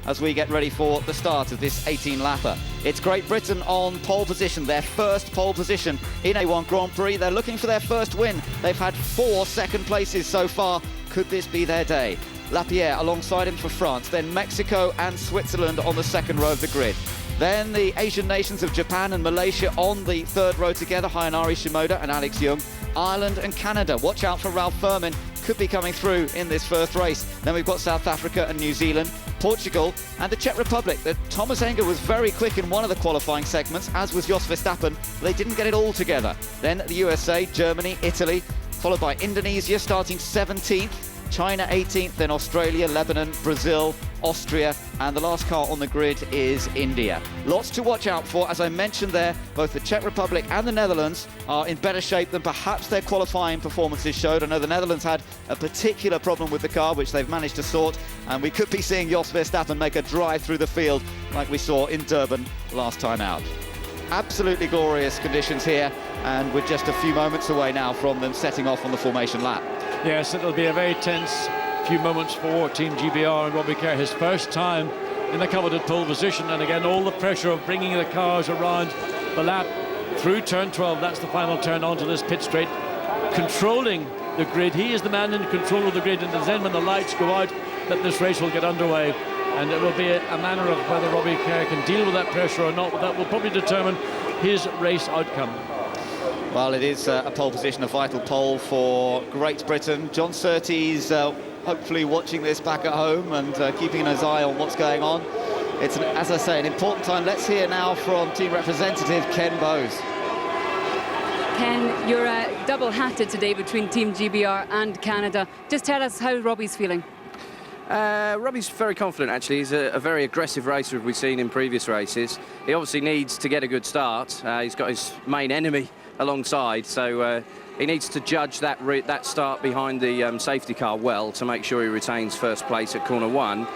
as we get ready for the start of this 18-lapper. It's Great Britain on pole position, their first pole position in A1 Grand Prix. They're looking for their first win. They've had 4 second places so far. Could this be their day? Lapierre alongside him for France, then Mexico and Switzerland on the second row of the grid. Then the Asian nations of Japan and Malaysia on the third row together, Hayanari Shimoda and Alex Young. Ireland and Canada, watch out for Ralph Furman, could be coming through in this first race. Then we've got South Africa and New Zealand, Portugal and the Czech Republic. Thomas Enger was very quick in one of the qualifying segments, as was Jos Verstappen. They didn't get it all together. Then the USA, Germany, Italy, followed by Indonesia starting 17th. China 18th, then Australia, Lebanon, Brazil, Austria, and the last car on the grid is India. Lots to watch out for. As I mentioned there, both the Czech Republic and the Netherlands are in better shape than perhaps their qualifying performances showed. I know the Netherlands had a particular problem with the car, which they've managed to sort, and we could be seeing Jos Verstappen make a drive through the field like we saw in Durban last time out. Absolutely glorious conditions here, and we're just a few moments away now from them setting off on the formation lap. Yes, it'll be a very tense few moments for Team GBR and Robbie Kerr, his first time in the coveted pole position, and again all the pressure of bringing the cars around the lap through turn 12. That's the final turn onto this pit straight, controlling the grid. He is the man in control of the grid, and then when the lights go out that this race will get underway, and it will be a matter of whether Robbie Kerr can deal with that pressure or not. That will probably determine his race outcome. Well, it is a pole position, a vital pole for Great Britain. John Surtees hopefully watching this back at home and keeping his eye on what's going on. It's, as I say, an important time. Let's hear now from team representative Ken Bowes. Ken, you're double-hatted today between Team GBR and Canada. Just tell us how Robbie's feeling. Robbie's very confident, actually. He's a very aggressive racer, we've seen in previous races. He obviously needs to get a good start. He's got his main enemy alongside, so he needs to judge that start behind the safety car well to make sure he retains first place at corner 1.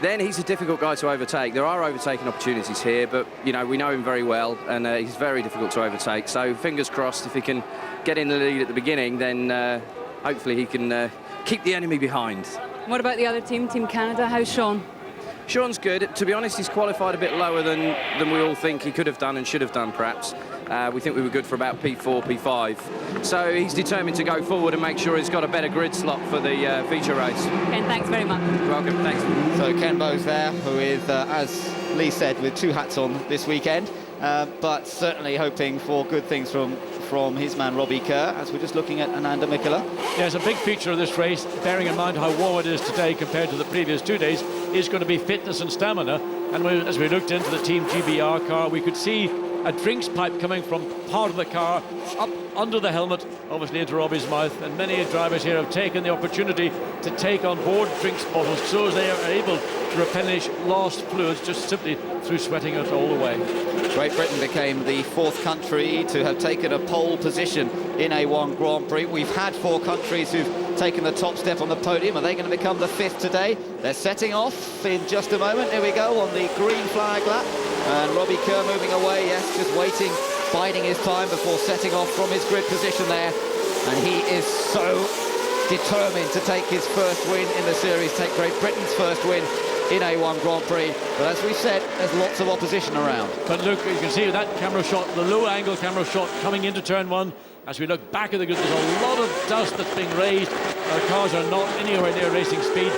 Then he's a difficult guy to overtake. There are overtaking opportunities here, but you know, we know him very well, and he's very difficult to overtake. So fingers crossed, if he can get in the lead at the beginning, then hopefully he can keep the enemy behind. What about the other team, Team Canada? How's Sean? Sean's good. To be honest, he's qualified a bit lower than we all think he could have done and should have done, perhaps. We think we were good for about P4, P5. So he's determined to go forward and make sure he's got a better grid slot for the feature race. Ken, thanks very much. You're welcome, thanks. So Ken Bowes there, who is, as Lee said, with 2 hats on this weekend, but certainly hoping for good things from his man Robbie Kerr, as we're just looking at Ananda Mikkola. Yes, a big feature of this race, bearing in mind how warm it is today compared to the previous 2 days, is going to be fitness and stamina. And as we looked into the Team GBR car, we could see a drinks pipe coming from part of the car up under the helmet, obviously into Robbie's mouth, and many drivers here have taken the opportunity to take on board drinks bottles so as they are able to replenish lost fluids just simply through sweating it all away. Great Britain became the 4th country to have taken a pole position in A1 Grand Prix. We've had 4 countries who've taken the top step on the podium. Are they going to become the 5th today? They're setting off in just a moment. Here we go on the green flag lap. And Robbie Kerr moving away, yes, just waiting, biding his time before setting off from his grid position there. And he is so determined to take his first win in the series, take Great Britain's first win in A1 Grand Prix. But as we said, there's lots of opposition around. But look, you can see that camera shot, the low-angle camera shot coming into turn 1. As we look back at the grid, there's a lot of dust that's being raised. Our cars are not anywhere near racing speed.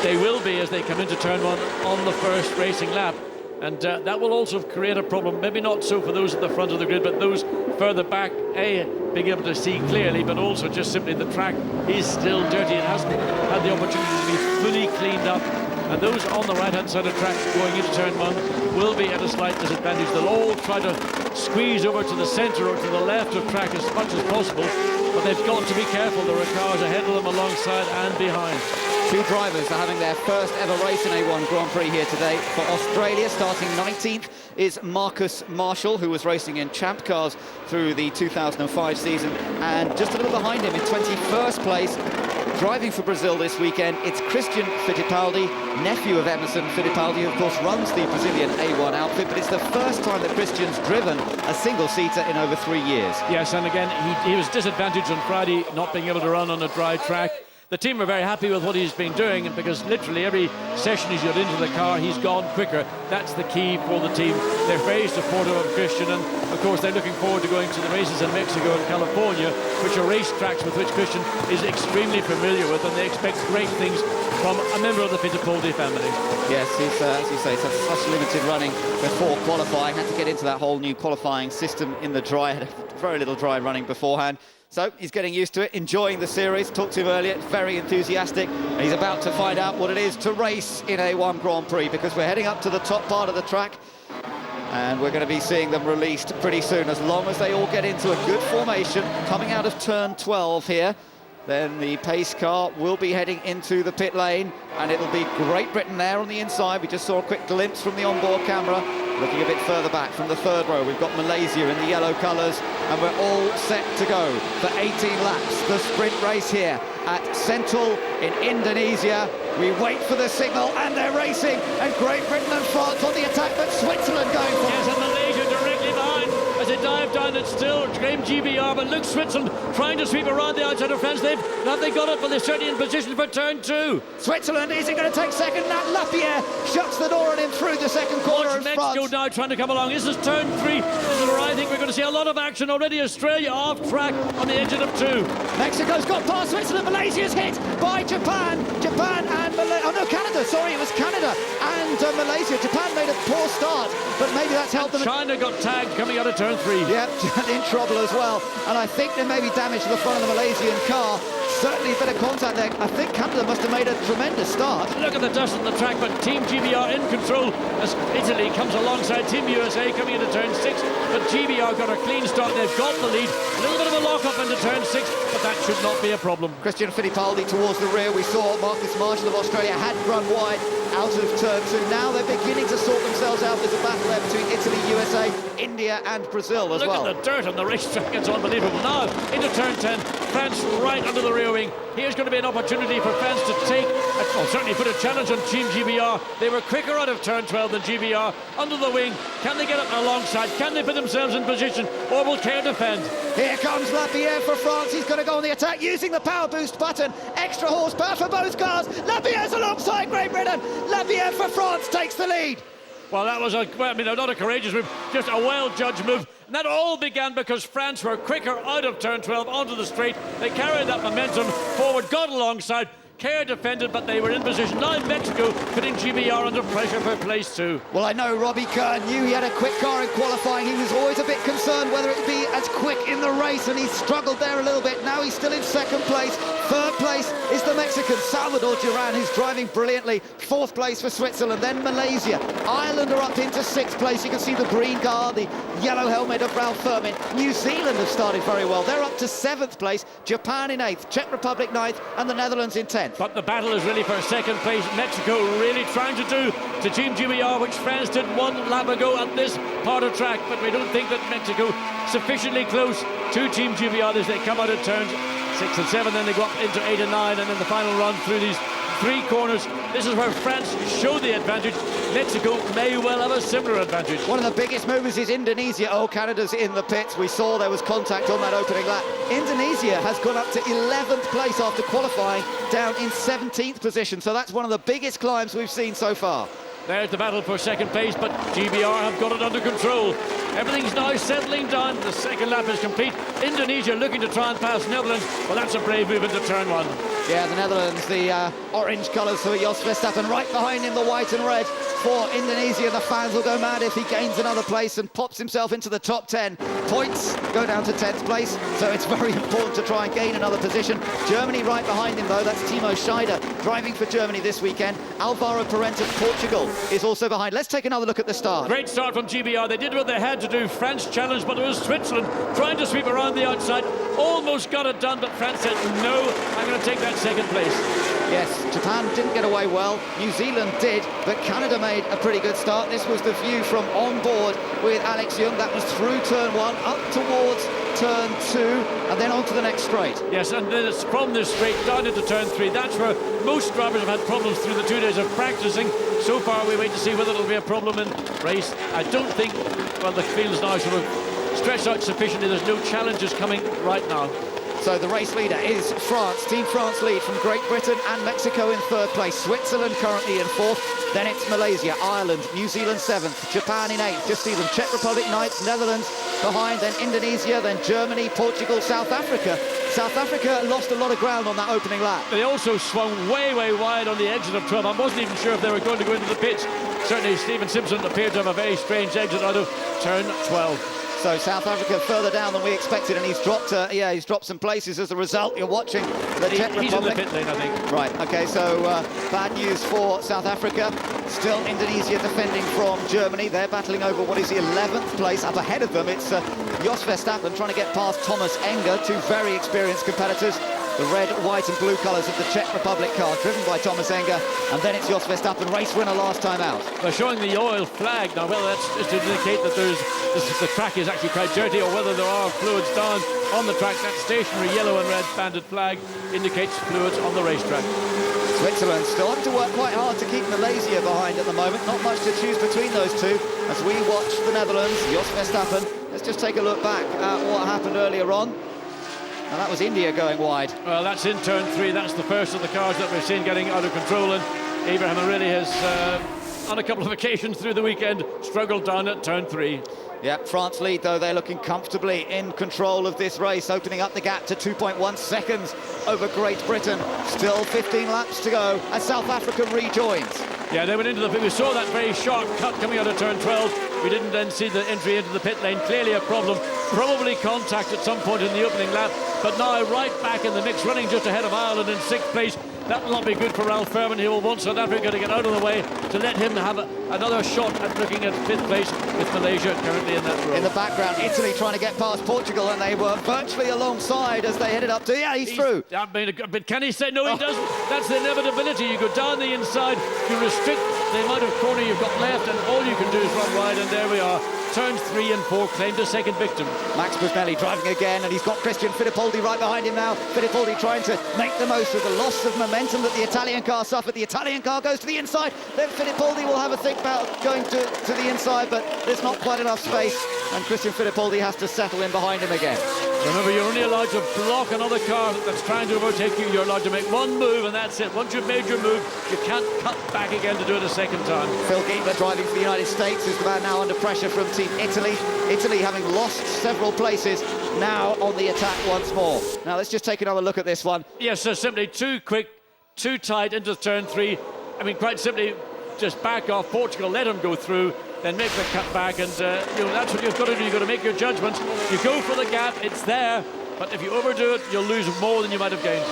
They will be as they come into turn 1 on the first racing lap. And that will also create a problem, maybe not so for those at the front of the grid, but those further back, being able to see clearly, but also just simply the track is still dirty. It hasn't had the opportunity to be fully cleaned up. And those on the right-hand side of the track going into turn 1 will be at a slight disadvantage. They'll all try to squeeze over to the centre or to the left of track as much as possible, but they've got to be careful. There are cars ahead of them, alongside and behind. 2 drivers are having their first ever race in A1 Grand Prix here today. For Australia, starting 19th, is Marcus Marshall, who was racing in Champ Cars through the 2005 season. And just a little behind him in 21st place, driving for Brazil this weekend, it's Christian Fittipaldi, nephew of Emerson Fittipaldi, who of course runs the Brazilian A1 outfit, but it's the first time that Christian's driven a single-seater in over 3 years. Yes, and again, he was disadvantaged on Friday, not being able to run on a dry track. The team are very happy with what he's been doing, and because literally every session he's got into the car, he's gone quicker. That's the key for the team. They're very supportive of Christian, and of course they're looking forward to going to the races in Mexico and California, which are racetracks with which Christian is extremely familiar with, and they expect great things from a member of the Fittipaldi family. Yes, he's, as you say, he's had such limited running before qualifying. Had to get into that whole new qualifying system in the dry. Had very little dry running beforehand. So he's getting used to it, enjoying the series. Talked to him earlier, very enthusiastic. And he's about to find out what it is to race in A1 Grand Prix, because we're heading up to the top part of the track. And we're going to be seeing them released pretty soon, as long as they all get into a good formation. Coming out of turn 12 here, then the pace car will be heading into the pit lane, and it'll be Great Britain there on the inside. We just saw a quick glimpse from the onboard camera. Looking a bit further back from the third row, we've got Malaysia in the yellow colours, and we're all set to go for 18 laps. The sprint race here at Sentul in Indonesia. We wait for the signal, and they're racing, and Great Britain and France on the attack, but Switzerland going for it. Yes, and Malaysia directly behind as they dive down. It's still Graham GBR, but look, Switzerland trying to sweep around the outside of France. Have they got it? But they're certainly in position for turn 2. Switzerland isn't going to take second. That Lapierre shuts the door on him through the second corner of Mexico France. now trying to come along. This is turn 3. This is where I think we're going to see a lot of action already. Australia off track on the engine of 2. Mexico's got past Switzerland. Malaysia's hit by Japan. Canada. Sorry, it was Canada and Malaysia. Japan made a poor start, but maybe that's helped them. China got tagged coming out of turn 3. Yep, in trouble as well. And I think there may be damage to the front of the Malaysian car. Certainly a bit of contact there. I think Canada must have made a tremendous start. Look at the dust on the track, but Team GBR in control as Italy comes alongside Team USA coming into turn 6. But GBR got a clean start. They've got the lead. A little bit of a lock-up into turn 6, but that should not be a problem. Christian Fittipaldi towards the rear. We saw Marcus Marshall of Australia had run wide out of turn 2. Now they're beginning to sort themselves out. There's a battle there between Italy, USA, India and Brazil as well. Look at the dirt on the racetrack. It's unbelievable. Now into turn 10. France right under the rear wing. Here's going to be an opportunity for France to take, certainly put a challenge on Team GBR. They were quicker out of turn 12 than GBR. Under the wing, can they get it alongside? Can they put themselves in position, or will Kerr defend? Here comes Lapierre for France. He's going to go on the attack using the power boost button. Extra horsepower for both cars. Lapierre's alongside Great Britain. Lapierre for France takes the lead. Well, that was not a courageous move, just a well-judged move. And that all began because France were quicker out of turn 12 onto the straight. They carried that momentum forward, got alongside. Kerr defended, but they were in position. Now Mexico putting GBR under pressure for place 2. Well, I know Robbie Kerr knew he had a quick car in qualifying. He was always a bit concerned whether it'd be as quick in the race, and he struggled there a little bit. Now he's still in second place. Third place is the Mexican Salvador Duran, who's driving brilliantly. Fourth place for Switzerland, then Malaysia. Ireland are up into sixth place. You can see the green car, the yellow helmet of Ralph Furman. New Zealand have started very well. They're up to seventh place. Japan in eighth, Czech Republic ninth, and the Netherlands in 10th. But the battle is really for second place. Mexico really trying to do to Team GBR, which France did 1 lap ago at this part of track. But we don't think that Mexico sufficiently close to Team GBR as they come out of turns 6 and 7, then they go up into 8 and 9, and then the final run through these 3 corners. This is where France show the advantage. Mexico may well have a similar advantage. One of the biggest movers is Indonesia. Oh, Canada's in the pits. We saw there was contact on that opening lap. Indonesia has gone up to 11th place after qualifying, down in 17th position. So that's one of the biggest climbs we've seen so far. There's the battle for second place, but GBR have got it under control. Everything's now settling down. The second lap is complete. Indonesia looking to try and pass Netherlands. Well, that's a brave move into turn 1. Yeah, the Netherlands, the orange colours for Jos Verstappen, right behind him, the white and red for Indonesia. The fans will go mad if he gains another place and pops himself into the top 10. Points go down to 10th place, so it's very important to try and gain another position. Germany right behind him, though. That's Timo Scheider driving for Germany this weekend. Alvaro Parente of Portugal is also behind. Let's take another look at the start. Great start from GBR. They did what they had to do. France challenged, but it was Switzerland trying to sweep around the outside. Almost got it done, but France said, no, I'm going to take that second place. Yes, Japan didn't get away well. New Zealand did, but Canada made a pretty good start. This was the view from on board with Alex Young. That was through turn 1, up towards turn 2, and then on to the next straight. Yes, and then it's from this straight down into turn 3. That's where most drivers have had problems through the 2 days of practicing. So far, we wait to see whether it'll be a problem in race. I don't think, well, the field's now sort of stretched out sufficiently. There's no challenges coming right now. So the race leader is France. Team France lead from Great Britain and Mexico in third place. Switzerland currently in fourth. Then it's Malaysia, Ireland, New Zealand seventh, Japan in eighth. Just see them. Czech Republic ninth, Netherlands behind, then Indonesia, then Germany, Portugal, South Africa. South Africa lost a lot of ground on that opening lap. They also swung way wide on the exit of 12. I wasn't even sure if they were going to go into the pits. Certainly Stephen Simpson appeared to have a very strange exit out of turn 12. So South Africa further down than we expected, and he's dropped some places as a result. You're watching the Czech Republic. He's in the pit lane, I think. Right, okay, so bad news for South Africa. Still Indonesia defending from Germany. They're battling over what is the 11th place. Up ahead of them, it's Jos Verstappen trying to get past Thomas Enger, two very experienced competitors. The red, white and blue colours of the Czech Republic car, driven by Thomas Enger, and then it's Jos Verstappen, race winner last time out. They're showing the oil flag now. Well, that's just to indicate that the track is actually quite dirty, or whether there are fluids down on the track. That stationary yellow and red banded flag indicates fluids on the racetrack. Switzerland still having to work quite hard to keep Malaysia behind at the moment. Not much to choose between those two as we watch the Netherlands, Jos Verstappen. Let's just take a look back at what happened earlier on. And that was India going wide. Well, that's in turn 3. That's the first of the cars that we've seen getting out of control. And Abraham really has, on a couple of occasions through the weekend, struggled down at turn 3. Yeah, France lead, though. They're looking comfortably in control of this race, opening up the gap to 2.1 seconds over Great Britain. Still 15 laps to go as South Africa rejoins. Yeah, they went into the pit. We saw that very sharp cut coming out of turn 12. We didn't then see the entry into the pit lane. Clearly a problem. Probably contact at some point in the opening lap. But now right back in the mix, running just ahead of Ireland in 6th place. That will not be good for Ralph Furman. He will want South Africa to get out of the way to let him have another shot at looking at 5th place with Malaysia currently in that row. In the background, Italy trying to get past Portugal, and they were virtually alongside as they headed up to... Yeah, he's through. But can he say no? He doesn't. That's the inevitability. You go down the inside, you restrict the amount of corner you've got left, and all you can do is run wide, and there we are. Turns 3 and 4 claimed a second victim. Max Busnelli driving again, and he's got Christian Fittipaldi right behind him now. Fittipaldi trying to make the most of the loss of momentum that the Italian car suffered. The Italian car goes to the inside. Then Fittipaldi will have a think about going to the inside, but there's not quite enough space, and Christian Fittipaldi has to settle in behind him again. Remember, you're only allowed to block another car that's trying to overtake you. You're allowed to make one move, and that's it. Once you've made your move, you can't cut back again to do it a second time. Phil Giebler driving for the United States is the man now under pressure from Team Italy. Italy having lost several places, now on the attack once more. Now let's just take another look at this one. Yes, so simply too quick, too tight into turn 3. I mean, quite simply, just back off Portugal, let him go through, then make the cut back, and that's what you've got to do. You've got to make your judgments. You go for the gap, it's there, but if you overdo it, you'll lose more than you might have gained.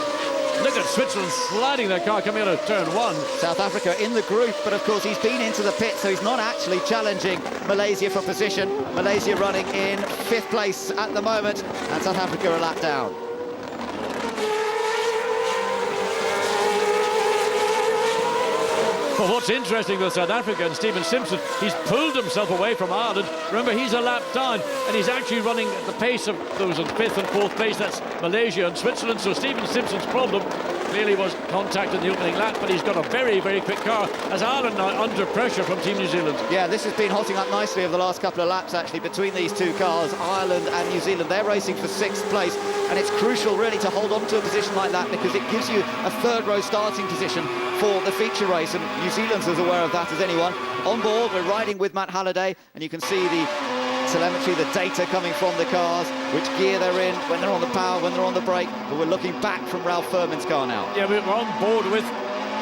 Look at Switzerland sliding their car coming out of turn 1. South Africa in the group, but of course he's been into the pit, so he's not actually challenging Malaysia for position. Malaysia running in 5th place at the moment, and South Africa a lap down. Well, what's interesting with South Africa and Stephen Simpson, he's pulled himself away from Ireland. Remember, he's a lap down, and he's actually running at the pace of those in 5th and 4th place. That's Malaysia and Switzerland. So Stephen Simpson's problem clearly was contact in the opening lap, but he's got a very, very quick car as Ireland now under pressure from Team New Zealand. Yeah, this has been hotting up nicely over the last couple of laps, actually, between these two cars, Ireland and New Zealand. They're racing for 6th place, and it's crucial, really, to hold on to a position like that because it gives you a 3rd row starting position for the feature race, and New Zealand's as aware of that as anyone. On board, we're riding with Matt Halliday, and you can see the telemetry, the data coming from the cars, which gear they're in, when they're on the power, when they're on the brake, but we're looking back from Ralph Furman's car now. Yeah, we're on board with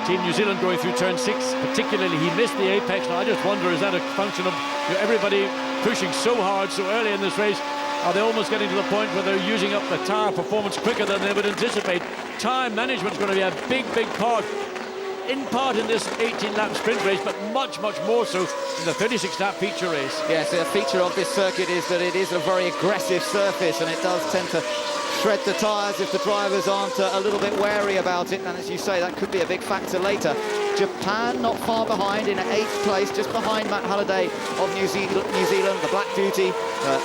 Team New Zealand going through turn 6, particularly he missed the apex. Now I just wonder, is that a function of everybody pushing so hard so early in this race? Are they almost getting to the point where they're using up the tyre performance quicker than they would anticipate? Time management's going to be a big, big part in this 18-lap sprint race, but much, much more so in the 36-lap feature race. Yes, a feature of this circuit is that it is a very aggressive surface, and it does tend to shred the tyres if the drivers aren't a little bit wary about it, and as you say, that could be a big factor later. Japan not far behind in 8th place, just behind Matt Halliday of New Zealand, the Black Beauty.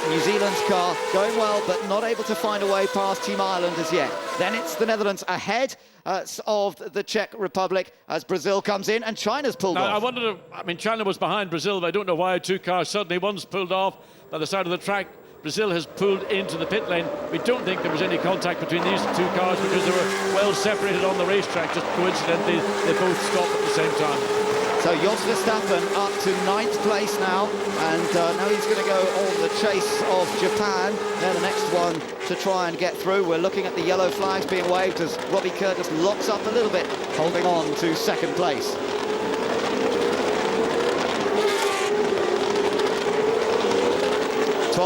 New Zealand's car going well, but not able to find a way past Team Ireland as yet. Then it's the Netherlands ahead of the Czech Republic as Brazil comes in, and China's pulled off. I mean, China was behind Brazil, but I don't know why two cars suddenly, one's pulled off by the side of the track. Brazil has pulled into the pit lane. We don't think there was any contact between these two cars because they were well separated on the racetrack. Just coincidentally, they both stopped at the same time. So Jos Verstappen up to 9th place now, and now he's going to go on the chase of Japan. They're the next one to try and get through. We're looking at the yellow flags being waved as Robbie Kerr just locks up a little bit, holding on to 2nd place.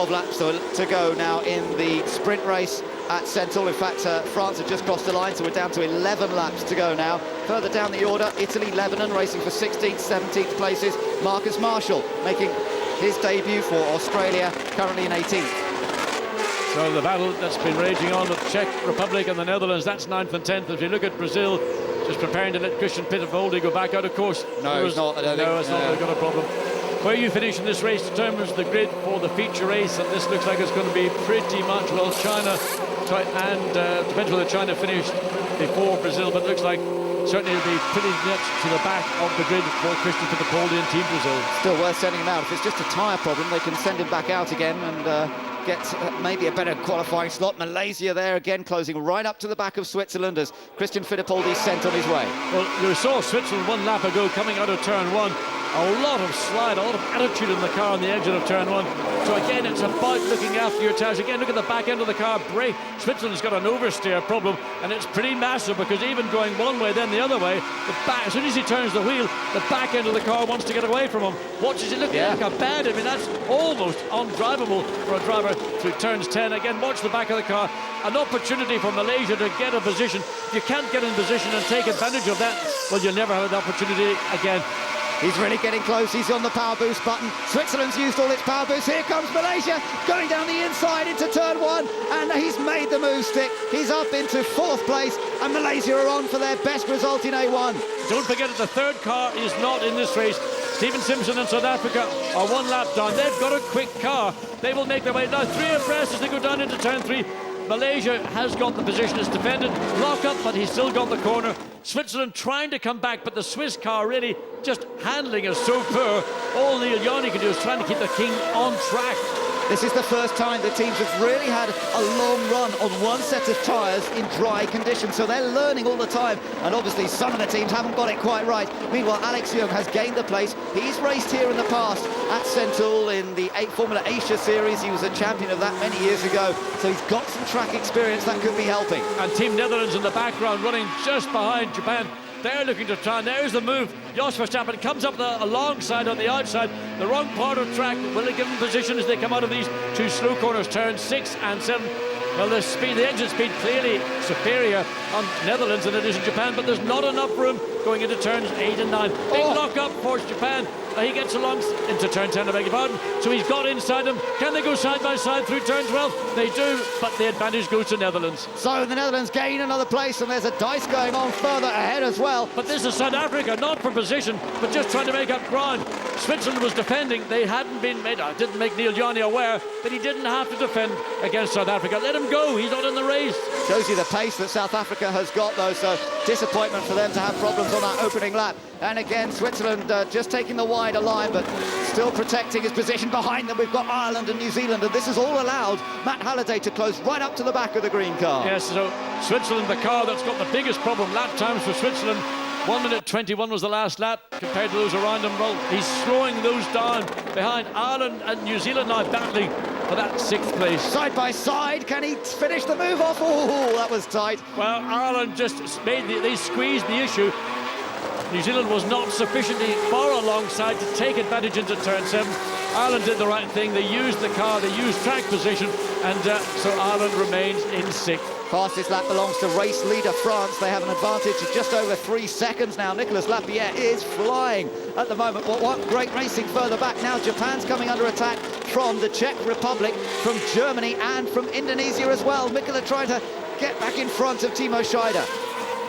Laps to go now in the sprint race at Sentul. In fact, France have just crossed the line, so we're down to 11 laps to go now. Further down the order, Italy, Lebanon racing for 16th, 17th places. Marcus Marshall making his debut for Australia, currently in 18th. So the battle that's been raging on with Czech Republic and the Netherlands, that's 9th and 10th. If you look at Brazil, just preparing to let Christian Pittivoldi go back out of course. No, it's not. No, it's not. They've got a problem. Where you finish in this race determines the grid for the feature race, and this looks like it's going to be pretty much, well, China, and depends whether China finished before Brazil, but it looks like certainly it'll be pretty much to the back of the grid for Christian Fittipaldi and Team Brazil. Still worth sending him out. If it's just a tyre problem, they can send him back out again and get maybe a better qualifying slot. Malaysia there again, closing right up to the back of Switzerland as Christian Fittipaldi sent on his way. Well, you saw Switzerland 1 lap ago coming out of turn 1. A lot of slide, a lot of attitude in the car on the exit of turn 1. So again, it's about looking after your tyres. Again, look at the back end of the car brake. Switzerland's got an oversteer problem, and it's pretty massive because even going one way, then the other way, as soon as he turns the wheel, the back end of the car wants to get away from him. Watches it looking like a bad. I mean, that's almost undrivable for a driver through turns 10. Again, watch the back of the car. An opportunity for Malaysia to get a position. If you can't get in position and take advantage of that, well, you'll never have an opportunity again. He's really getting close. He's on the power boost button. Switzerland's used all its power boost. Here comes Malaysia going down the inside into turn 1, and he's made the move stick. He's up into 4th place, and Malaysia are on for their best result in A1. Don't forget that the 3rd car is not in this race. Stephen Simpson and South Africa are 1 lap down. They've got a quick car. They will make their way now 3 abreast as they go down into turn 3. Malaysia has got the position, it's defended, lock up, but he's still got the corner. Switzerland trying to come back, but the Swiss car really just handling is so poor. All Neil Yarni can do is trying to keep the King on track. This is the first time the teams have really had a long run on one set of tyres in dry conditions, so they're learning all the time, and obviously some of the teams haven't got it quite right. Meanwhile, Alex Young has gained the place. He's raced here in the past at Sentul in the Formula Asia series. He was a champion of that many years ago, so he's got some track experience that could be helping. And Team Netherlands in the background running just behind Japan. They're looking to try, and there's the move. Jos Verstappen comes up the alongside on the outside, the wrong part of track. Will they give him position as they come out of these 2 slow corners, turns 6 and 7? Well, the exit speed clearly superior on Netherlands than it is in Japan, but there's not enough room going into turns 8 and 9. Big lock up for Japan. He gets along into turn 10, I beg your pardon. So he's got inside them. Can they go side by side through turn 12? They do, but the advantage goes to Netherlands. So the Netherlands gain another place, and there's a dice going on further ahead as well. But this is South Africa, not for position, but just trying to make up ground. Switzerland was defending. They hadn't been made. I didn't make Neil Yarni aware that he didn't have to defend against South Africa. Let him go. He's not in the race. Shows you the pace that South Africa has got, though, so disappointment for them to have problems on that opening lap. And again, Switzerland just taking the wider line, but still protecting his position behind them. We've got Ireland and New Zealand, and this has all allowed Matt Halliday to close right up to the back of the green car. Yes, so Switzerland, the car that's got the biggest problem, lap times for Switzerland. 1 minute 21 was the last lap compared to those around him. Well, he's slowing those down behind Ireland and New Zealand now battling for that 6th place. Side by side, can he finish the move off? Oh, that was tight. Well, Ireland just they squeezed the issue. New Zealand was not sufficiently far alongside to take advantage into turn 7. Ireland did the right thing. They used the car, they used track position, and so Ireland remains in 6th. Fastest lap belongs to race leader France. They have an advantage of just over 3 seconds now. Nicolas Lapierre is flying at the moment. What great racing further back. Now Japan's coming under attack from the Czech Republic, from Germany, and from Indonesia as well. Mikola trying to get back in front of Timo Scheider.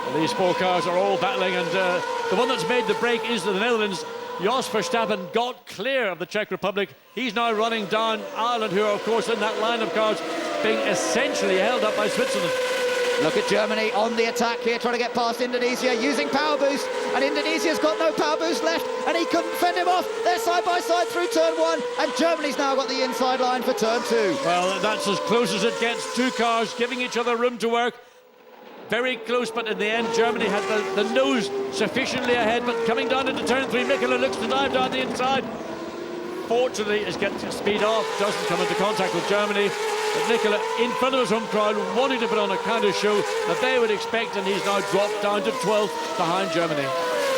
Well, these 4 cars are all battling, and the one that's made the break is the Netherlands. Jos Verstappen got clear of the Czech Republic. He's now running down Ireland, who are, of course, in that line of cars, being essentially held up by Switzerland. Look at Germany on the attack here, trying to get past Indonesia, using power boost, and Indonesia's got no power boost left, and he couldn't fend him off. They're side by side through turn 1, and Germany's now got the inside line for turn 2. Well, that's as close as it gets. Two cars giving each other room to work. Very close, but in the end, Germany had the nose sufficiently ahead, but coming down into turn 3, Mikkola looks to dive down the inside. Fortunately, is getting speed off, doesn't come into contact with Germany. But Mikkola in front of his home crowd, wanting to put on a kind of show that they would expect, and he's now dropped down to 12th behind Germany.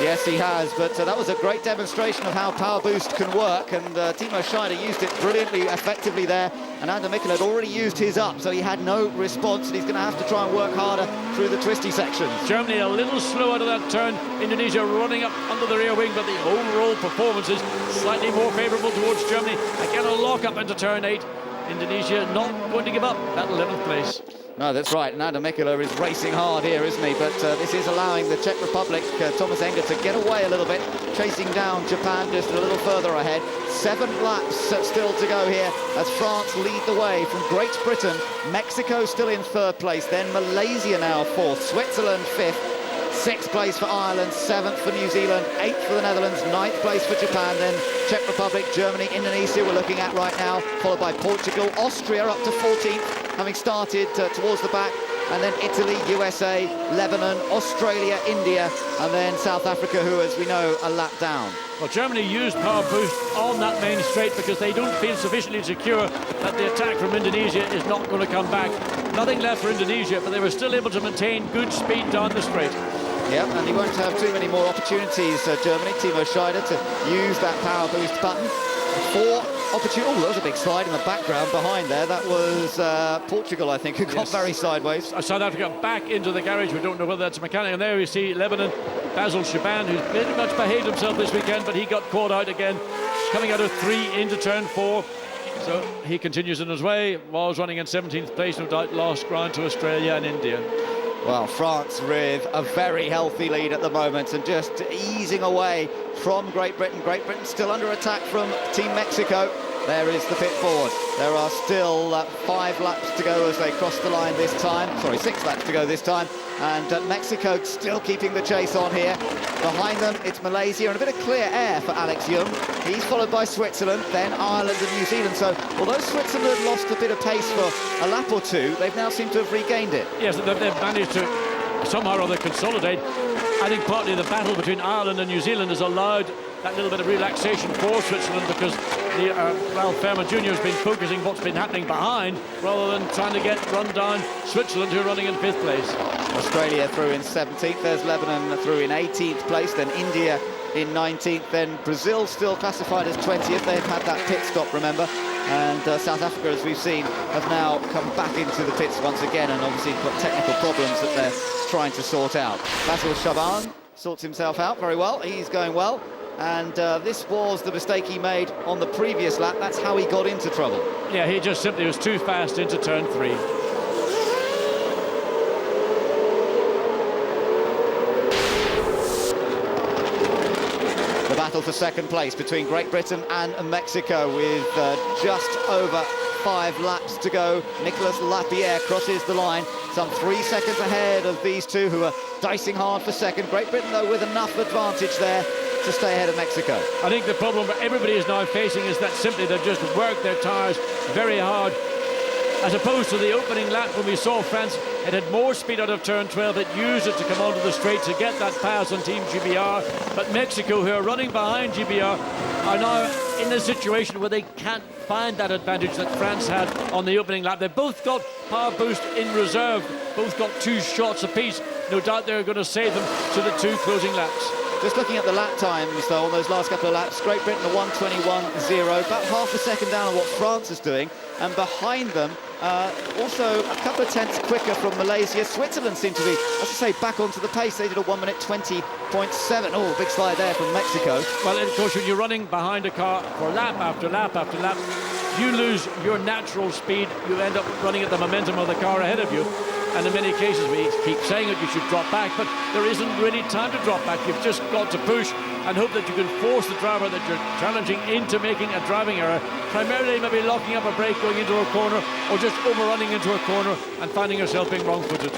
Yes, he has, but that was a great demonstration of how power boost can work, and Timo Scheider used it brilliantly, effectively there, and Ander Mikkola had already used his up, so he had no response, and he's going to have to try and work harder through the twisty sections. Germany a little slow out of that turn, Indonesia running up under the rear wing, but the overall performance is slightly more favourable towards Germany. Again, a lock up into turn 8. Indonesia not going to give up that 11th place. No, that's right, and Ander Mikkola is racing hard here, isn't he? But this is allowing the Czech Republic, Thomas Enger, to get away a little bit, chasing down Japan just a little further ahead. 7 laps still to go here as France lead the way from Great Britain. Mexico still in 3rd place, then Malaysia now 4th, Switzerland 5th, 6th place for Ireland, 7th for New Zealand, 8th for the Netherlands, 9th place for Japan, then Czech Republic, Germany, Indonesia we're looking at right now, followed by Portugal, Austria up to 14th, having started towards the back, and then Italy, USA, Lebanon, Australia, India, and then South Africa, who, as we know, are lap down. Well, Germany used power boost on that main straight because they don't feel sufficiently secure that the attack from Indonesia is not going to come back. Nothing left for Indonesia, but they were still able to maintain good speed down the straight. Yep, and he won't have too many more opportunities, Germany, Timo Scheider, to use that power boost button. 4 opportunities. Oh, there was a big slide in the background behind there. That was Portugal, I think, who got very sideways. South Africa back into the garage. We don't know whether that's a mechanic. And there we see Lebanon, Basil Shaban, who's pretty much behaved himself this weekend, but he got caught out again, coming out of 3 into turn 4. So he continues in his way, was running in 17th place, no doubt lost ground to Australia and India. Well, France with a very healthy lead at the moment and just easing away from Great Britain. Great Britain still under attack from Team Mexico. There is the pit forward. There are still 5 laps to go as they cross the line this time. Sorry, 6 laps to go this time. And Mexico still keeping the chase on here. Behind them, it's Malaysia and a bit of clear air for Alex Young. He's followed by Switzerland, then Ireland and New Zealand. So, although Switzerland lost a bit of pace for a lap or 2, they've now seemed to have regained it. Yes, they've managed to somehow or other consolidate. I think partly the battle between Ireland and New Zealand has allowed that little bit of relaxation for Switzerland because Ralph Fairman Jr. has been focusing what's been happening behind rather than trying to run down Switzerland, who are running in 5th place. Australia through in 17th, there's Lebanon through in 18th place, then India in 19th, then Brazil still classified as 20th. They've had that pit stop, remember, and South Africa, as we've seen, have now come back into the pits once again and obviously got technical problems that they're trying to sort out. Basil Shaban sorts himself out very well, he's going well, and this was the mistake he made on the previous lap. That's how he got into trouble. Yeah, he just simply was too fast into turn 3. The battle for 2nd place between Great Britain and Mexico with just over 5 laps to go. Nicolas Lapierre crosses the line, some 3 seconds ahead of these two who are dicing hard for 2nd. Great Britain, though, with enough advantage there to stay ahead of Mexico. I think the problem that everybody is now facing is that simply they've just worked their tyres very hard, as opposed to the opening lap when we saw France. It had more speed out of turn 12. It used it to come onto the straight to get that pass on Team GBR. But Mexico, who are running behind GBR, are now in a situation where they can't find that advantage that France had on the opening lap. They've both got power boost in reserve, both got 2 shots apiece. No doubt they're going to save them to the 2 closing laps. Just looking at the lap times, though, on those last couple of laps, Great Britain a 1:21.0, about half a second down on what France is doing, and behind them, also a couple of tenths quicker from Malaysia. Switzerland seem to be, as I say, back onto the pace. They did a 1:20.7. Oh, big slide there from Mexico. Well, of course, when you're running behind a car for lap after lap after lap, you lose your natural speed. You end up running at the momentum of the car ahead of you. And in many cases, we keep saying that you should drop back, but there isn't really time to drop back. You've just got to push and hope that you can force the driver that you're challenging into making a driving error, primarily maybe locking up a brake going into a corner or just overrunning into a corner and finding yourself being wrong-footed.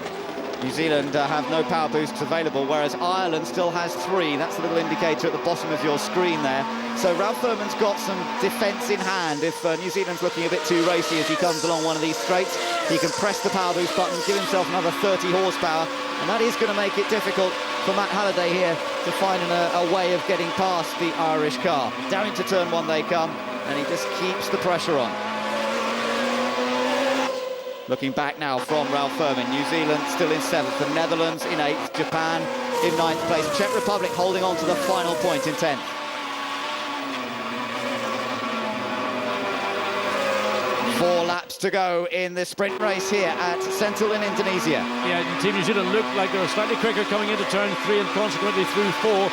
New Zealand have no power boosts available, whereas Ireland still has 3. That's the little indicator at the bottom of your screen there. So Ralph Furman's got some defence in hand. If New Zealand's looking a bit too racy as he comes along one of these straights, he can press the power boost button, give himself another 30 horsepower, and that is going to make it difficult for Matt Halliday here to find a way of getting past the Irish car. Down into turn 1 they come, and he just keeps the pressure on. Looking back now from Ralph Furman, New Zealand still in 7th, the Netherlands in 8th, Japan in 9th place, Czech Republic holding on to the final point in 10th. Four laps to go in the sprint race here at Sentul in Indonesia. Yeah, Team New Zealand looked like they were slightly quicker coming into turn 3 and consequently through 4.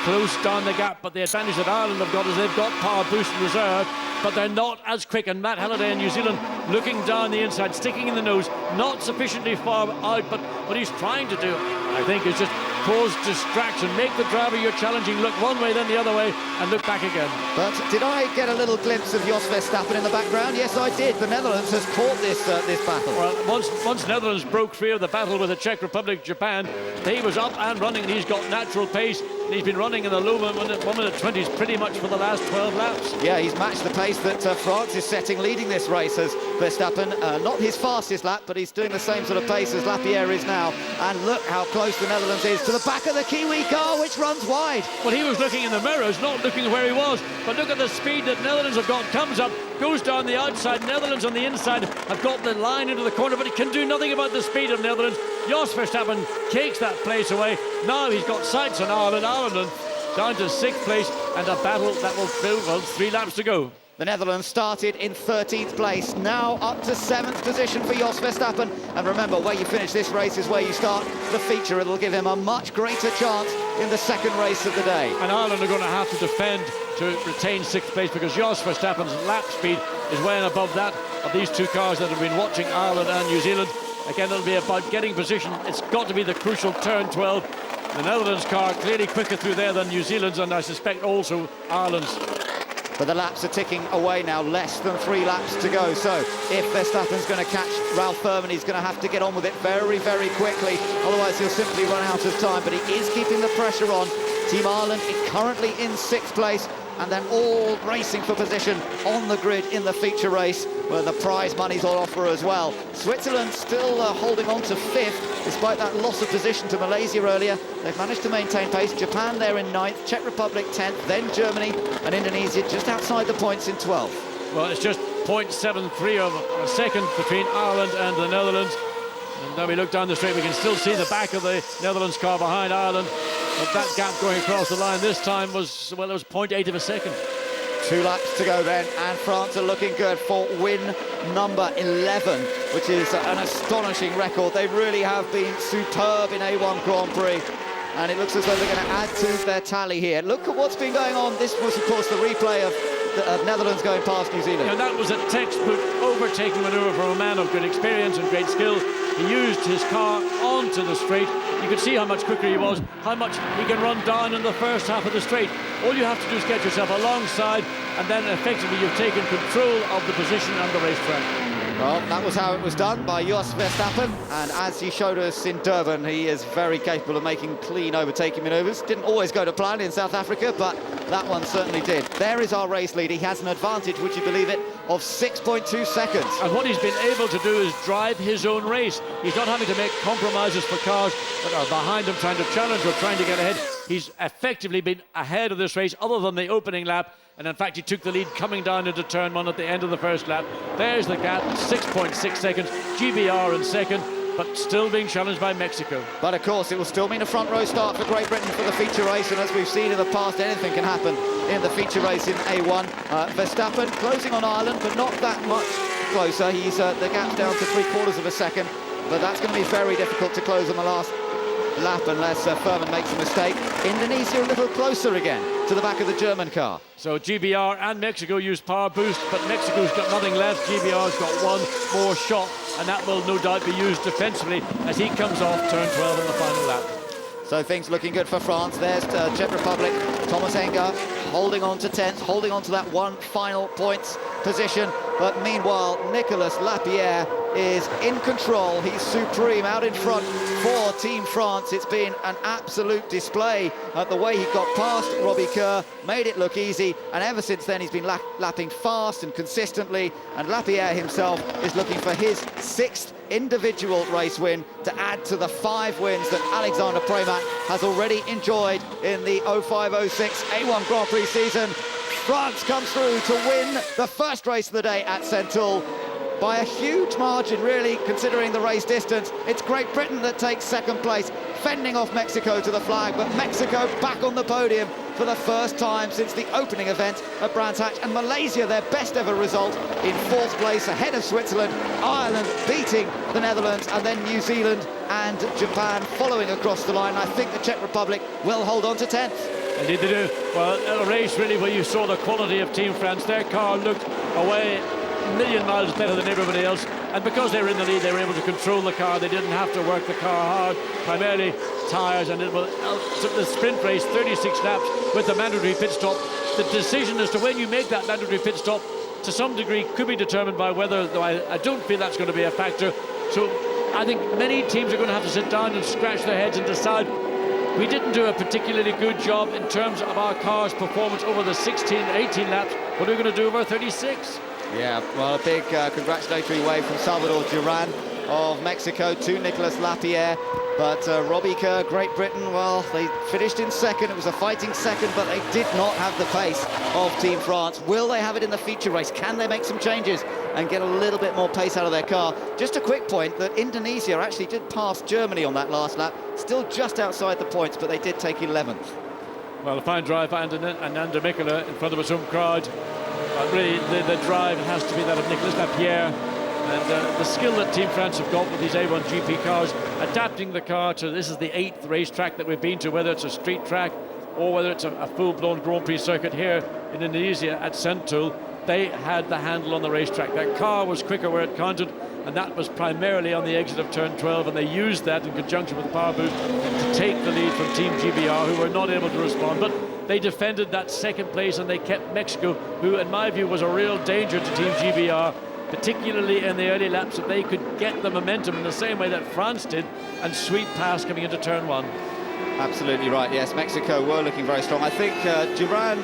Close down the gap, but the advantage that Ireland have got is they've got power boost in reserve, but they're not as quick. And Matt Halliday in New Zealand looking down the inside, sticking in the nose, not sufficiently far out, but what he's trying to do, I think, is just cause distraction, make the driver you're challenging look one way, then the other way, and look back again. But did I get a little glimpse of Jos Verstappen in the background? Yes, I did. The Netherlands has caught this battle. Well, once Netherlands broke free of the battle with the Czech Republic, Japan, he was up and running. He's got natural pace, and he's been running in the low 1 minute 20s pretty much for the last 12 laps. Yeah, he's matched the pace that France is setting, leading this race as Verstappen. Not his fastest lap, but he's doing the same sort of pace as Lapierre is now. And look how close the Netherlands is to the back of the Kiwi car, which runs wide. Well, he was looking in the mirrors, not looking where he was. But look at the speed that Netherlands have got. Comes up, goes down the outside. Netherlands on the inside have got the line into the corner, but he can do nothing about the speed of Netherlands. Jos Verstappen takes that place away. Now he's got sights on Ireland. Ireland down to 6th place, and a battle that will build on 3 laps to go. The Netherlands started in 13th place, now up to 7th position for Jos Verstappen. And remember, where you finish this race is where you start the feature. It'll give him a much greater chance in the second race of the day. And Ireland are going to have to defend to retain 6th place, because Jos Verstappen's lap speed is way above that of these 2 cars that have been watching Ireland and New Zealand. Again, it'll be about getting position. It's got to be the crucial turn 12. The Netherlands car clearly quicker through there than New Zealand's, and I suspect also Ireland's. But the laps are ticking away now, less than 3 laps to go. So if Verstappen's going to catch Ralph Furman, he's going to have to get on with it very, very quickly. Otherwise, he'll simply run out of time. But he is keeping the pressure on. Team Ireland is currently in 6th place, and then all racing for position on the grid in the feature race, where the prize money's on offer as well. Switzerland still holding on to 5th, despite that loss of position to Malaysia earlier. They've managed to maintain pace. Japan there in 9th, Czech Republic 10th, then Germany and Indonesia just outside the points in 12th. Well, it's just 0.73 of a second between Ireland and the Netherlands. And now we look down the straight, we can still see the back of the Netherlands car behind Ireland. But that gap going across the line this time was, well, it was 0.8 of a second. 2 laps to go then, and France are looking good for win number 11, which is an astonishing record. They really have been superb in A1 Grand Prix, and it looks as though they're going to add to their tally here. Look at what's been going on. This was, of course, the replay of the Netherlands going past New Zealand. And that was a textbook overtaking manoeuvre from a man of good experience and great skill. He used his car onto the straight. You could see how much quicker he was, how much he can run down in the first half of the straight. All you have to do is get yourself alongside, and then effectively you've taken control of the position and the racetrack. Well, that was how it was done by Jos Verstappen, and as he showed us in Durban, he is very capable of making clean overtaking manoeuvres. Didn't always go to plan in South Africa, but that one certainly did. There is our race lead. He has an advantage, would you believe it, of 6.2 seconds. And what he's been able to do is drive his own race. He's not having to make compromises for cars that are behind him trying to challenge or trying to get ahead. He's effectively been ahead of this race other than the opening lap, and in fact he took the lead coming down into turn 1 at the end of the first lap. There's the gap, 6.6 seconds, GBR in second, but still being challenged by Mexico. But of course it will still mean a front row start for Great Britain for the feature race, and as we've seen in the past, anything can happen in the feature race in A1. Verstappen closing on Ireland, but not that much closer. He's the gap's down to 3/4 of a second, but that's going to be very difficult to close on the last lap unless Furman makes a mistake. Indonesia a little closer again to the back of the German car. So GBR and Mexico use power boost, but Mexico's got nothing left. GBR's got one more shot, and that will no doubt be used defensively as he comes off turn 12 in the final lap. So things looking good for France. There's Czech Republic, Thomas Enger holding on to 10th, holding on to that one final points position. But meanwhile, Nicolas Lapierre is in control. He's supreme out in front for Team France. It's been an absolute display at the way he got past Robbie Kerr, made it look easy, and ever since then he's been lapping fast and consistently, and Lapierre himself is looking for his 6th individual race win to add to the 5 wins that Alexander Premack has already enjoyed in the 05-06 A1 Grand Prix season. France comes through to win the first race of the day at Sentul by a huge margin, really, considering the race distance. It's Great Britain that takes 2nd place, fending off Mexico to the flag, but Mexico back on the podium for the first time since the opening event at Brands Hatch, and Malaysia, their best ever result, in 4th place ahead of Switzerland, Ireland beating the Netherlands, and then New Zealand and Japan following across the line. I think the Czech Republic will hold on to 10th. Indeed they do. Well, a race really where you saw the quality of Team France. Their car looked away a million miles better than everybody else, and because they were in the lead, they were able to control the car. They didn't have to work the car hard, primarily tyres, and it will the sprint race, 36 laps with the mandatory pit stop. The decision as to when you make that mandatory pit stop, to some degree, could be determined by weather, though I don't feel that's going to be a factor. So I think many teams are going to have to sit down and scratch their heads and decide, we didn't do a particularly good job in terms of our car's performance over the 16, 18 laps. What are we going to do over 36? Yeah, well, a big congratulatory wave from Salvador Duran of Mexico to Nicolas Lapierre. But Robbie Kerr, Great Britain, well, they finished in 2nd. It was a fighting 2nd, but they did not have the pace of Team France. Will they have it in the feature race? Can they make some changes and get a little bit more pace out of their car? Just a quick point that Indonesia actually did pass Germany on that last lap, still just outside the points, but they did take 11th. Well, a fine drive by Ananda Mikkola in front of his home crowd. Really, the drive has to be that of Nicolas Lapierre. And the skill that Team France have got with these A1GP cars, adapting the car to, this is the 8th racetrack that we've been to, whether it's a street track or whether it's a full-blown Grand Prix circuit here in Indonesia at Sentul. They had the handle on the racetrack. That car was quicker where it counted, and that was primarily on the exit of turn 12, and they used that in conjunction with the power boost to take the lead from Team GBR, who were not able to respond. But they defended that 2nd place, and they kept Mexico, who in my view was a real danger to Team GBR, particularly in the early laps, that they could get the momentum in the same way that France did and sweep past coming into turn 1. Absolutely right, yes, Mexico were looking very strong. I think Duran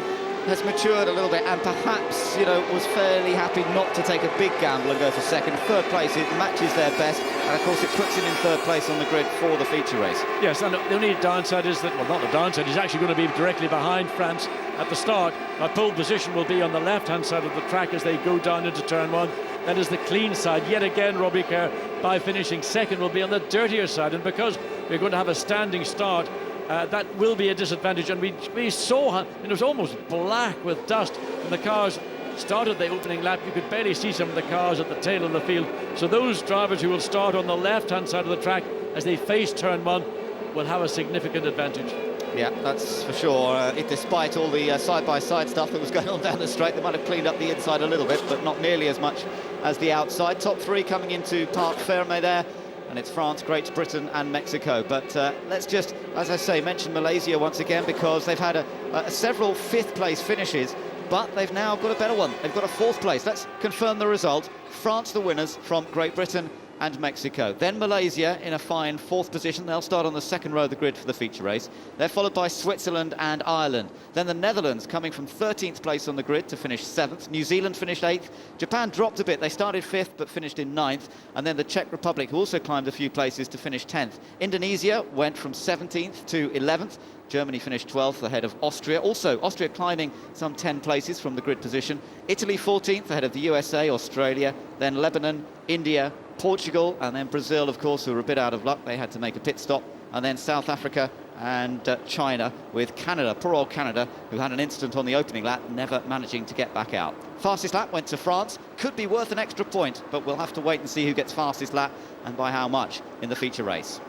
has matured a little bit and perhaps, you know, was fairly happy not to take a big gamble and go for 2nd. 3rd place, it matches their best, and of course it puts him in 3rd place on the grid for the feature race. Yes, and the only downside is that, well, not the downside, he's actually going to be directly behind France at the start. Our pole position will be on the left-hand side of the track as they go down into turn 1. That is the clean side. Yet again, Robbie Kerr, by finishing 2nd, will be on the dirtier side, and because we're going to have a standing start, that will be a disadvantage. And we saw, it was almost black with dust when the cars started the opening lap. You could barely see some of the cars at the tail of the field. So those drivers who will start on the left-hand side of the track as they face turn 1 will have a significant advantage. Yeah, that's for sure. Despite all the side-by-side stuff that was going on down the straight, they might have cleaned up the inside a little bit, but not nearly as much as the outside. Top 3 coming into Parc Fermé there, and it's France, Great Britain and Mexico. But let's just, as I say, mention Malaysia once again, because they've had several 5th place finishes, but they've now got a better one. They've got a 4th place. Let's confirm the result. France the winners from Great Britain and Mexico. Then Malaysia in a fine 4th position. They'll start on the 2nd row of the grid for the feature race. They're followed by Switzerland and Ireland. Then the Netherlands coming from 13th place on the grid to finish 7th. New Zealand finished 8th. Japan dropped a bit. They started 5th but finished in 9th. And then the Czech Republic, who also climbed a few places to finish 10th. Indonesia went from 17th to 11th. Germany finished 12th ahead of Austria. Also, Austria climbing some 10 places from the grid position. Italy 14th ahead of the USA, Australia, then Lebanon, India, Portugal, and then Brazil, of course, who were a bit out of luck. They had to make a pit stop. And then South Africa and China, with Canada, poor old Canada, who had an incident on the opening lap, never managing to get back out. Fastest lap went to France. Could be worth an extra point, but we'll have to wait and see who gets fastest lap and by how much in the feature race.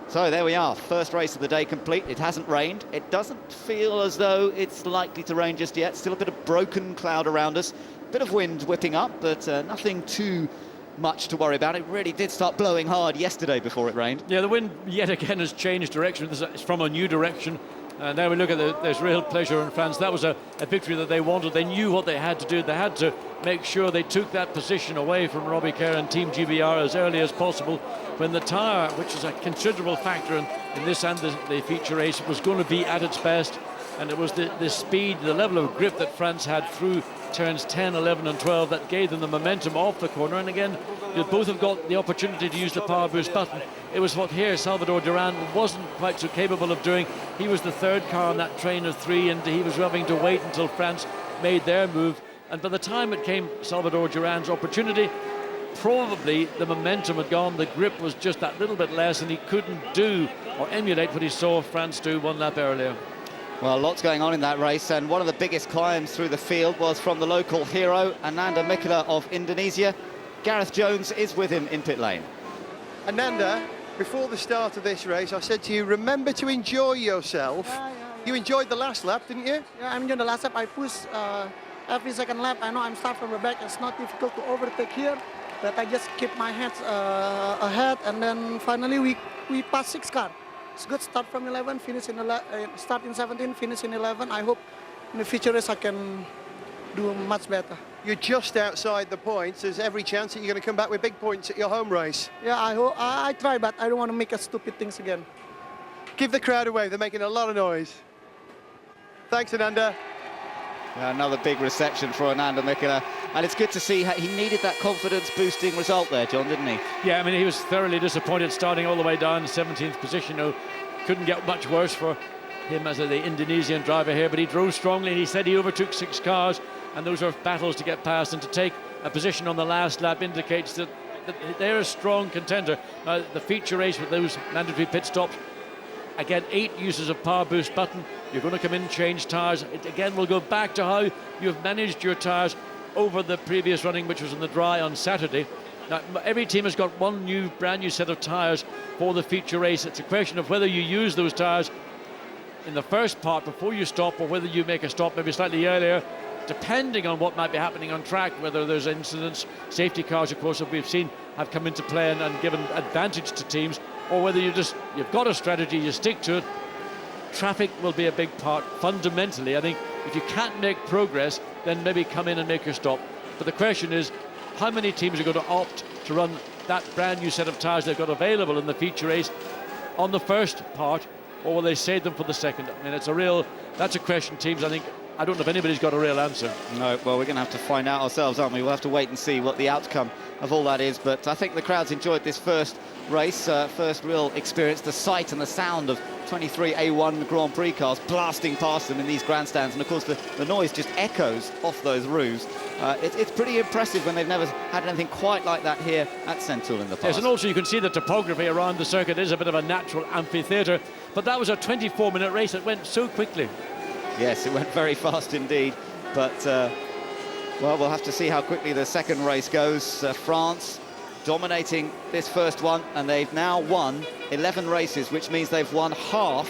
So there we are, first race of the day complete. It hasn't rained. It doesn't feel as though it's likely to rain just yet. Still a bit of broken cloud around us. Bit of wind whipping up, but nothing too much to worry about. It really did start blowing hard yesterday before it rained. Yeah, the wind yet again has changed direction. It's from a new direction. And now we look at there's real pleasure in France. That was a victory that they wanted. They knew what they had to do. They had to make sure they took that position away from Robbie Kerr and Team GBR as early as possible, when the tyre, which is a considerable factor in this and the feature race, was going to be at its best. And it was the speed, the level of grip that France had through turns 10, 11 and 12 that gave them the momentum off the corner. And again, you both have got the opportunity to use the power boost button. It was what here Salvador Duran wasn't quite so capable of doing. He was the third car on that train of three, and he was having to wait until France made their move. And by the time it came Salvador Duran's opportunity, probably the momentum had gone, the grip was just that little bit less, and he couldn't do or emulate what he saw France do one lap earlier. Well, lots going on in that race, and one of the biggest climbs through the field was from the local hero, Ananda Mikela of Indonesia. Gareth Jones is with him in pit lane. Ananda, before the start of this race, I said to you, remember to enjoy yourself. Yeah. You enjoyed the last lap, didn't you? Yeah, I enjoyed the last lap. I pushed every second lap. I know I'm start from the back. It's not difficult to overtake here, but I just keep my hands ahead, and then finally we passed 6 cars. It's good start from 11, finish in start in 17, finish in 11. I hope in the future race I can do much better. You're just outside the points. There's every chance that you're going to come back with big points at your home race. Yeah, I hope. I try, but I don't want to make a stupid things again. Give the crowd a wave. They're making a lot of noise. Thanks, Ananda. Yeah, another big reception for Ananda Mikela, and it's good to see he needed that confidence-boosting result there, John, didn't he? Yeah, I mean, he was thoroughly disappointed starting all the way down 17th position. Couldn't get much worse for him as the Indonesian driver here, but he drove strongly, and he said he overtook 6 cars, and those are battles to get past, and to take a position on the last lap indicates that they're a strong contender. The feature race with those mandatory pit stops, again, 8 uses of power boost button. You're going to come in, change tyres. It again will go back to how you've managed your tyres over the previous running, which was in the dry on Saturday. Now, every team has got one brand new set of tyres for the feature race. It's a question of whether you use those tyres in the first part before you stop, or whether you make a stop maybe slightly earlier, depending on what might be happening on track, whether there's incidents. Safety cars, of course, that we've seen have come into play and given advantage to teams, or whether you've got a strategy, you stick to it. Traffic will be a big part. Fundamentally, I think if you can't make progress, then maybe come in and make your stop. But the question is, how many teams are going to opt to run that brand new set of tyres they've got available in the feature race on the first part, or will they save them for the second? I mean, that's a question teams, I don't know if anybody's got a real answer. No, well, we're going to have to find out ourselves, aren't we? We'll have to wait and see what the outcome of all that is. But I think the crowd's enjoyed this first race, first real experience, the sight and the sound of 23 A1 Grand Prix cars blasting past them in these grandstands. And, of course, the noise just echoes off those roofs. It's pretty impressive when they've never had anything quite like that here at Sentul in the past. Yes, and also you can see the topography around the circuit is a bit of a natural amphitheatre. But that was a 24-minute race. It went so quickly. Yes, it went very fast indeed, but well, we'll have to see how quickly the second race goes. France dominating this first one, and they've now won 11 races, which means they've won half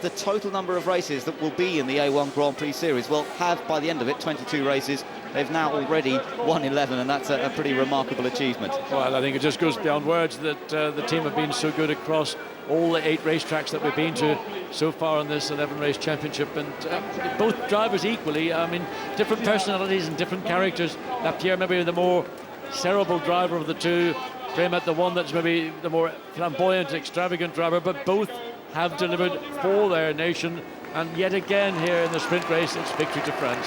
the total number of races that will be in the A1 Grand Prix Series. We'll have, by the end of it, 22 races. They've now already won 11, and that's a pretty remarkable achievement. Well, I think it just goes beyond words that the team have been so good across all the 8 racetracks that we've been to so far on this 11-race championship, and both drivers equally, different personalities and different characters. Lapierre maybe the more cerebral driver of the two, Premat the one that's maybe the more flamboyant, extravagant driver, but both have delivered for their nation, and yet again here in the sprint race, it's victory to France.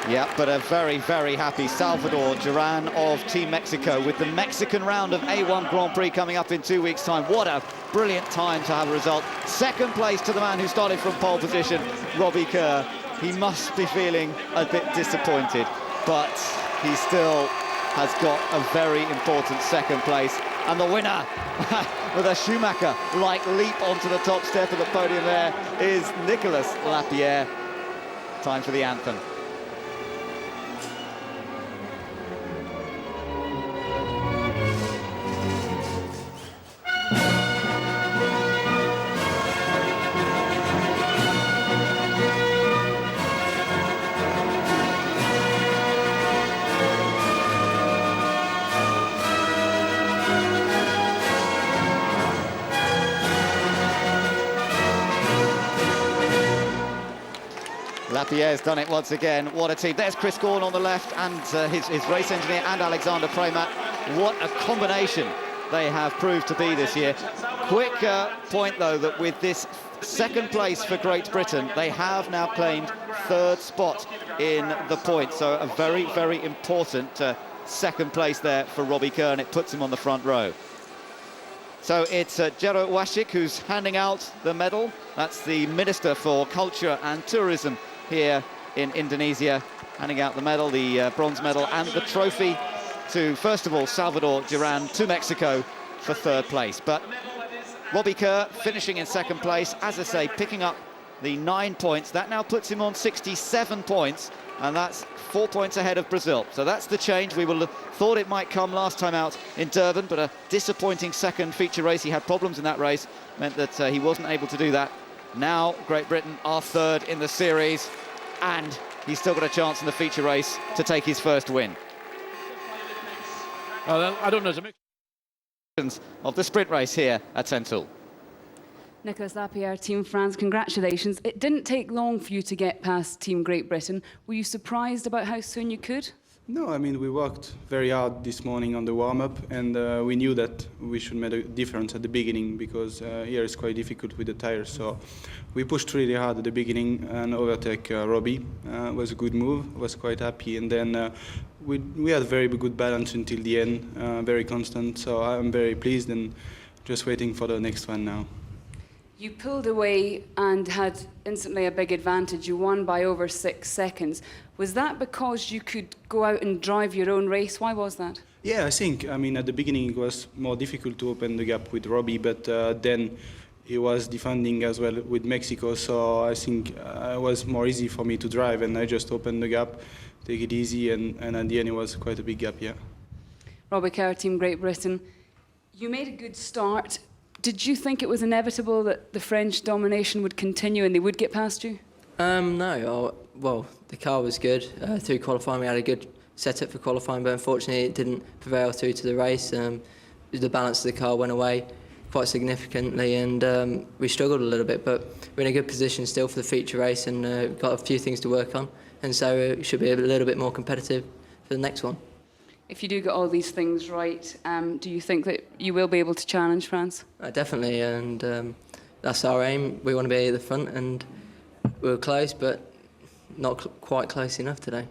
Yeah, but a very, very happy Salvador Duran of Team Mexico with the Mexican round of A1 Grand Prix coming up in 2 weeks' time. What a brilliant time to have a result. Second place to the man who started from pole position, Robbie Kerr. He must be feeling a bit disappointed, but he still has got a very important second place. And the winner, with a Schumacher-like leap onto the top step of the podium there, is Nicolas Lapierre. Time for the anthem. Lapierre's done it once again. What a team. There's Chris Gorn on the left and his race engineer and Alexander Premat. What a combination they have proved to be this year. Quick point, though, that with this second place for Great Britain, they have now claimed third spot in the points. So a very, very important second place there for Robbie Kerr, and it puts him on the front row. So it's Jero Washik who's handing out the medal. That's the Minister for Culture and Tourism here in Indonesia, handing out the medal, the bronze medal and the trophy to, first of all, Salvador Duran, to Mexico for third place. But Robbie Kerr finishing in second place, as I say, picking up the 9 points. That now puts him on 67 points, and that's 4 points ahead of Brazil. So that's the change. We thought it might come last time out in Durban, but a disappointing second feature race. He had problems in that race, meant that he wasn't able to do that. Now Great Britain are third in the series, and he's still got a chance in the feature race to take his first win. I don't know. Of the sprint race here at Sentul. Nicolas Lapierre, Team France, congratulations. It didn't take long for you to get past Team Great Britain. Were you surprised about how soon you could? No, I mean, we worked very hard this morning on the warm-up, and we knew that we should make a difference at the beginning, because here it's quite difficult with the tires. So we pushed really hard at the beginning and overtake Robbie. Was a good move, was quite happy, and then we had very good balance until the end, very constant. So I'm very pleased and just waiting for the next one now. You pulled away and had instantly a big advantage. You won by over 6 seconds. Was that because you could go out and drive your own race? Why was that? Yeah, I think, I mean, at the beginning it was more difficult to open the gap with Robbie, but then he was defending as well with Mexico, so I think it was more easy for me to drive, and I just opened the gap, take it easy, and at the end it was quite a big gap, yeah. Robbie Kerr, Team Great Britain. You made a good start. Did you think it was inevitable that the French domination would continue and they would get past you? No. Well, the car was good. Through qualifying, we had a good setup for qualifying, but unfortunately it didn't prevail through to the race. The balance of the car went away quite significantly, and we struggled a little bit, but we're in a good position still for the feature race, and we've got a few things to work on, and so it should be a little bit more competitive for the next one. If you do get all these things right, do you think that you will be able to challenge France? Definitely, and that's our aim. We want to be at the front, and we were close, but not quite close enough today.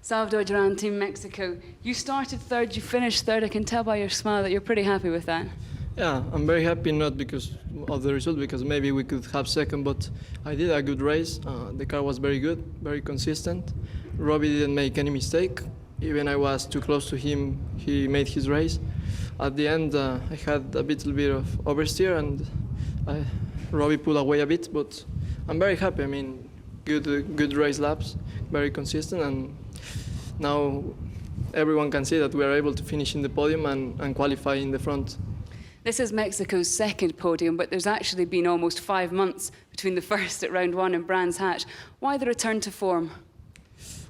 Salvador Duran, Team Mexico. You started third, you finished third. I can tell by your smile that you're pretty happy with that. Yeah, I'm very happy, not because of the result, because maybe we could have second, but I did a good race. The car was very good, very consistent. Robbie didn't make any mistake. Even I was too close to him, he made his race. At the end, I had a little bit of oversteer, and Robbie pulled away a bit, but I'm very happy. I mean, good race laps, very consistent, and now everyone can see that we are able to finish in the podium and qualify in the front. This is Mexico's second podium, but there's actually been almost 5 months between the first at round 1 and Brands Hatch. Why the return to form?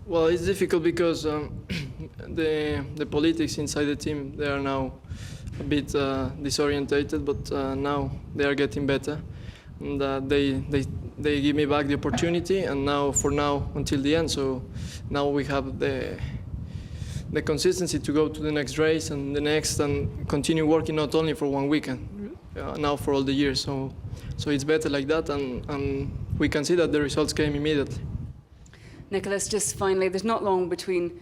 Well, it's difficult because the politics inside the team, they are now a bit disorientated, but now they are getting better. And they give me back the opportunity, and now, for now, until the end. So now we have the consistency to go to the next race and the next, and continue working not only for 1 weekend, now for all the years. So it's better like that, and we can see that the results came immediately. Nicolas, just finally, there's not long between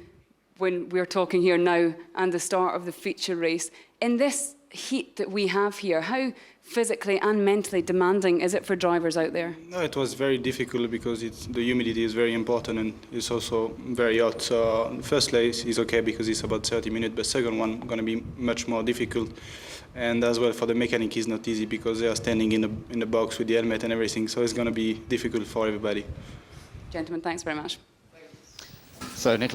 when we're talking here now and the start of the feature race. In this heat that we have here, how physically and mentally demanding is it for drivers out there? No, it was very difficult because the humidity is very important, and it's also very hot. So the first race is okay because it's about 30 minutes, but second one going to be much more difficult. And as well for the mechanic is not easy because they are standing in the box with the helmet and everything. So it's going to be difficult for everybody. Gentlemen, thanks very much. So Nicolas